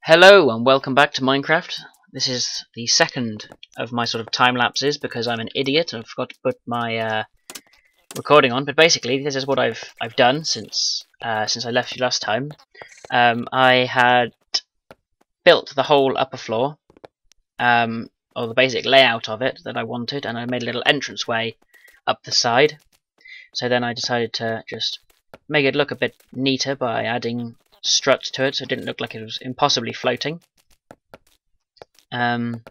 Hello and welcome back to Minecraft. This is the second of my sort of time lapses because I'm an idiot and I forgot to put my recording on. But basically, this is what I've done since I left you last time. I had built the whole upper floor, or the basic layout of it that I wanted, and I made a little entranceway up the side. So then I decided to just make it look a bit neater by adding struts to it, so it didn't look like it was impossibly floating. And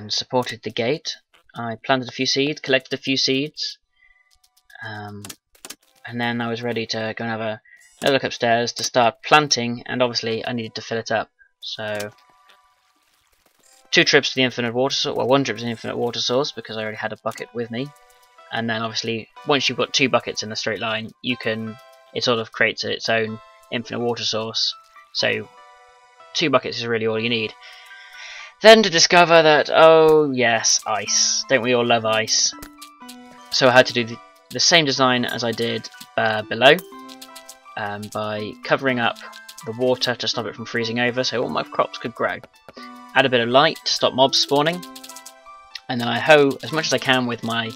supported the gate. I planted a few seeds, collected a few seeds, and then I was ready to go and have a look upstairs to start planting, and obviously I needed to fill it up. So two trips to the infinite water source, well, one trip to the infinite water source because I already had a bucket with me, and then obviously once you've got two buckets in the straight line, it sort of creates its own infinite water source. So two buckets is really all you need. Then to discover that, oh yes, ice. Don't we all love ice? So I had to do the same design as I did below, by covering up the water to stop it from freezing over so all my crops could grow. Add a bit of light to stop mobs spawning, and then I hoe as much as I can with my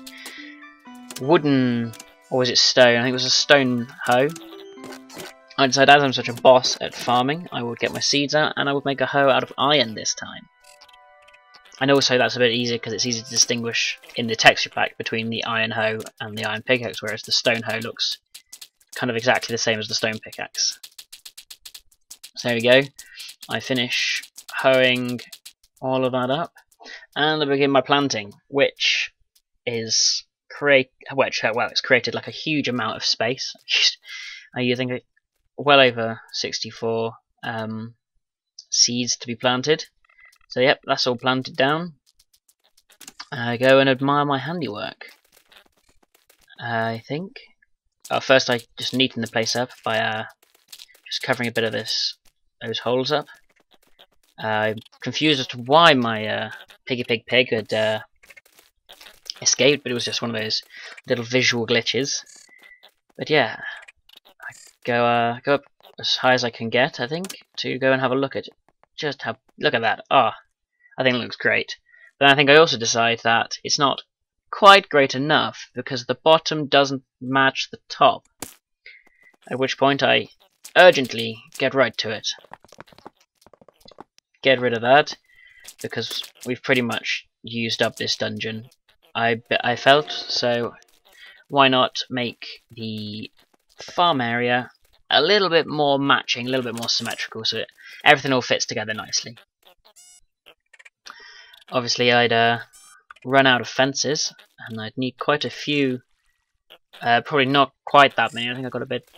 wooden, or was it stone? I think it was a stone hoe. I decided, as I'm such a boss at farming, I would get my seeds out and I would make a hoe out of iron this time. And also that's a bit easier because it's easy to distinguish in the texture pack between the iron hoe and the iron pickaxe, whereas the stone hoe looks kind of exactly the same as the stone pickaxe. So there we go. I finish hoeing all of that up, and I begin my planting, which is it's created like a huge amount of space. You think well over 64 seeds to be planted. So yep, that's all planted down. I go and admire my handiwork. I think. First I just neaten the place up by just covering a bit of those holes up. I'm confused as to why my pig had escaped, but it was just one of those little visual glitches. But yeah, I go up as high as I can get, I think, to go and have a look at it. Look at that. I think it looks great. But I think I also decide that it's not quite great enough because the bottom doesn't match the top. At which point I urgently get right to it. Get rid of that because we've pretty much used up this dungeon. I felt, so why not make the farm area a little bit more matching, a little bit more symmetrical, so that everything all fits together nicely. Obviously I'd run out of fences, and I'd need quite a few, probably not quite that many. I think I got a bit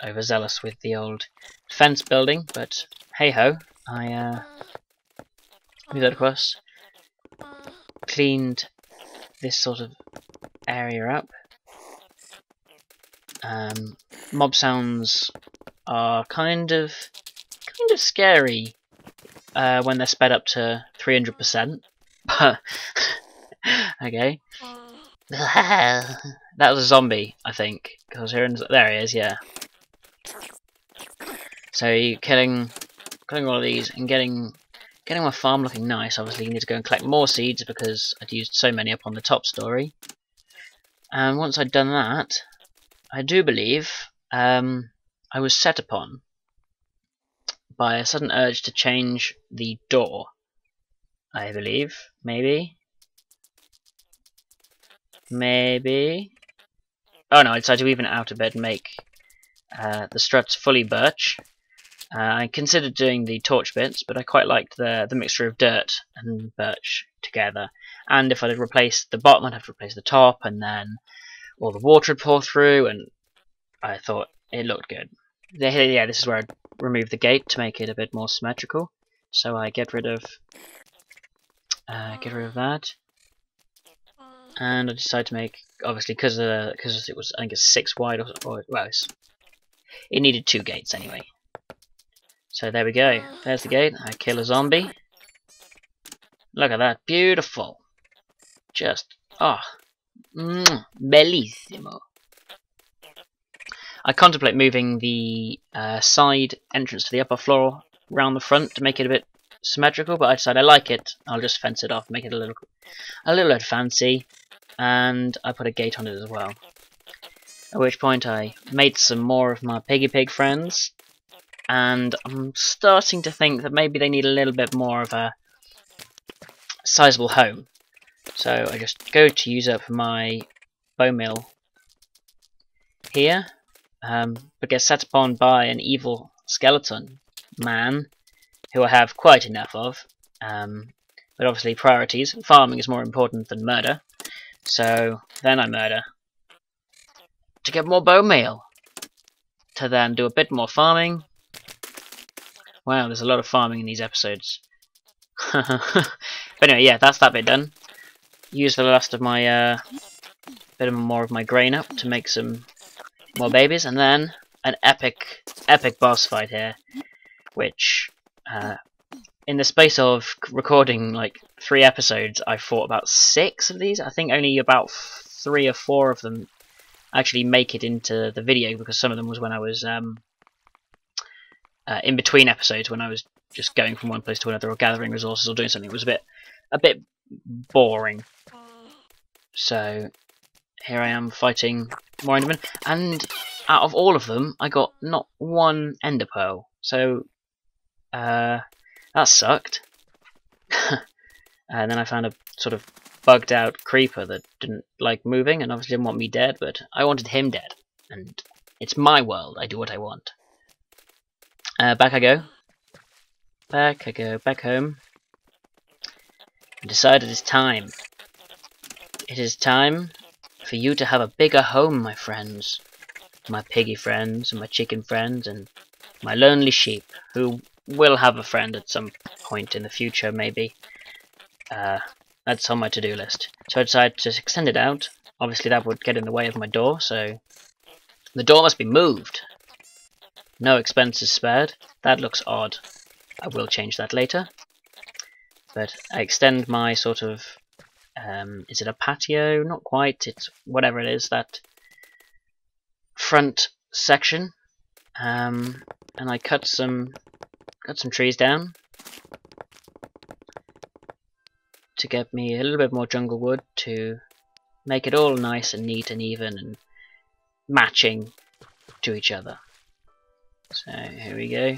overzealous with the old fence building, but hey ho, I moved that across, cleaned this sort of area up. Mob sounds are kind of scary when they're sped up to 300%. Okay. That was a zombie, I think. Because there he is, yeah. So you're killing all of these and getting my farm looking nice. Obviously you need to go and collect more seeds because I'd used so many up on the top story. And once I'd done that, I do believe I was set upon by a sudden urge to change the door. I believe, maybe. Oh no, I decided to even it out a bit and make the struts fully birch. I considered doing the torch bits, but I quite liked the mixture of dirt and birch together. And if I'd replaced the bottom, I'd have to replace the top, and then all the water would pour through, and I thought it looked good. Yeah, this is where I'd remove the gate to make it a bit more symmetrical. So I get rid of that, and I decided to make, obviously because it was, I think it's 6 wide, or well, it needed 2 gates anyway. So there we go. There's the gate. I kill a zombie. Look at that, beautiful. Just bellissimo. I contemplate moving the side entrance to the upper floor round the front to make it a bit symmetrical, but I decide I like it. I'll just fence it off, make it a little bit fancy, and I put a gate on it as well. At which point I made some more of my piggy pig friends, and I'm starting to think that maybe they need a little bit more of a sizable home. So I just go to use up my bone meal here, but get set upon by an evil skeleton man, who I have quite enough of. But obviously priorities, farming is more important than murder, so then I murder to get more bone meal, to then do a bit more farming. Wow, there's a lot of farming in these episodes. But anyway, yeah, that's that bit done. Use the last of my bit more of my grain up to make some more babies, and then an epic boss fight here, which in the space of recording like 3 episodes, I fought about 6 of these. I think only about 3 or 4 of them actually make it into the video, because some of them was when I was in between episodes, when I was just going from one place to another or gathering resources or doing something. It was a bit boring. So here I am fighting more Endermen, and out of all of them I got not one Ender Pearl, so that sucked. And then I found a sort of bugged out creeper that didn't like moving and obviously didn't want me dead, but I wanted him dead, and it's my world, I do what I want. Back I go, back home, and decided it's time. It is time for you to have a bigger home, my friends. My piggy friends, and my chicken friends, and my lonely sheep, who will have a friend at some point in the future, maybe. That's on my to-do list. So I decided to extend it out. Obviously that would get in the way of my door, so the door must be moved. No expenses spared. That looks odd. I will change that later. But I extend my sort of... is it a patio? Not quite. It's whatever it is, that front section. And I cut some trees down to get me a little bit more jungle wood to make it all nice and neat and even and matching to each other. So here we go.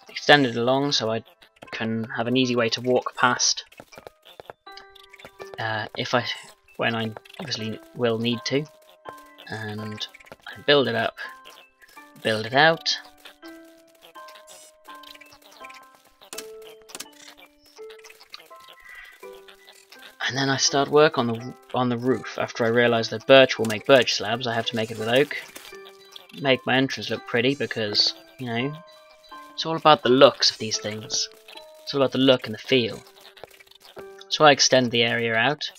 Extend it along so I can have an easy way to walk past when I obviously will need to. And I build it up, build it out. And then I start work on the roof. After I realise that birch will make birch slabs, I have to make it with oak. Make my entrance look pretty, because, you know, it's all about the looks of these things. It's all about the look and the feel. So I extend the area out.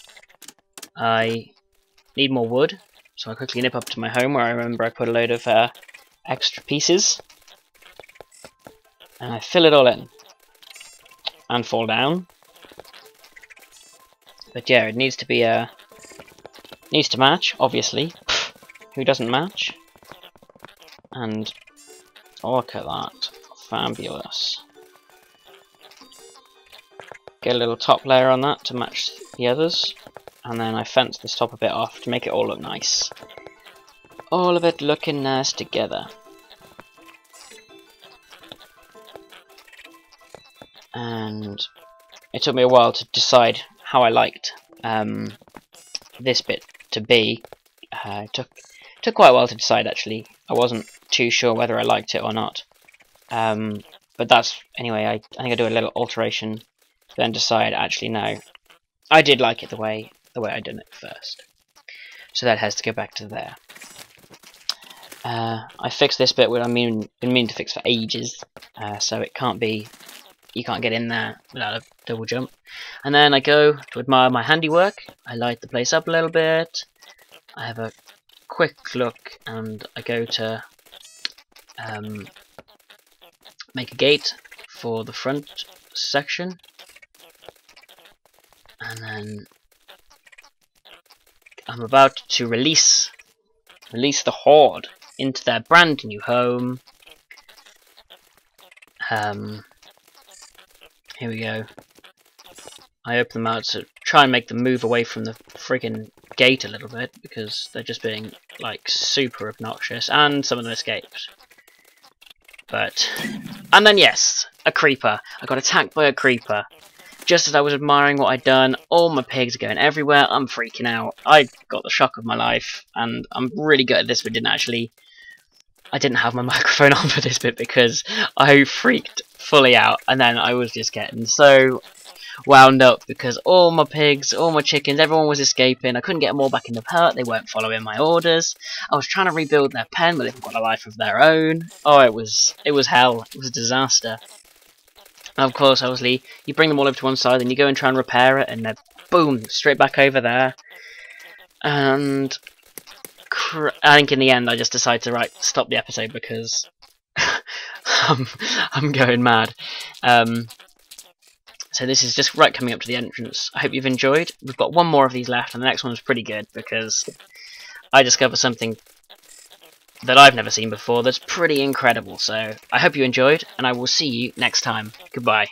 I need more wood, so I quickly nip up to my home, where I remember I put a load of extra pieces. And I fill it all in. And fall down. But yeah, it needs to be needs to match, obviously. Who doesn't match? And look at that. Fabulous. Get a little top layer on that to match the others. And then I fence this top a bit off to make it all look nice. All of it looking nice together. And it took me a while to decide how I liked this bit to be. It took quite a while to decide, actually. I wasn't too sure whether I liked it or not. But that's, anyway, I think I do a little alteration, then decide, actually no, I did like it the way I done it first. So that has to go back to there. I fixed this bit, which I've been meaning to fix for ages, so it can't be, you can't get in there without a double jump. And then I go to admire my handiwork. I light the place up a little bit. I have a quick look, and I go to make a gate for the front section. And then I'm about to release the horde. into their brand new home. Here we go. I open them out to try and make them move away from the friggin' gate a little bit, because they're just being, like, super obnoxious, and some of them escaped. And then yes, a creeper. I got attacked by a creeper. Just as I was admiring what I'd done, all my pigs are going everywhere, I'm freaking out. I got the shock of my life, and I'm really good at this, but I didn't have my microphone on for this bit because I freaked fully out, and then I was just getting so wound up because all my pigs, all my chickens, everyone was escaping. I couldn't get them all back in the hut. They weren't following my orders. I was trying to rebuild their pen, but they've got a life of their own. Oh, it was hell. It was a disaster. And of course, obviously, you bring them all over to one side, and you go and try and repair it, and they're boom, straight back over there. And I think in the end, I just decided to stop the episode because I'm going mad. So this is just coming up to the entrance. I hope you've enjoyed. We've got one more of these left, and the next one's pretty good because I discovered something that I've never seen before that's pretty incredible. So I hope you enjoyed, and I will see you next time. Goodbye.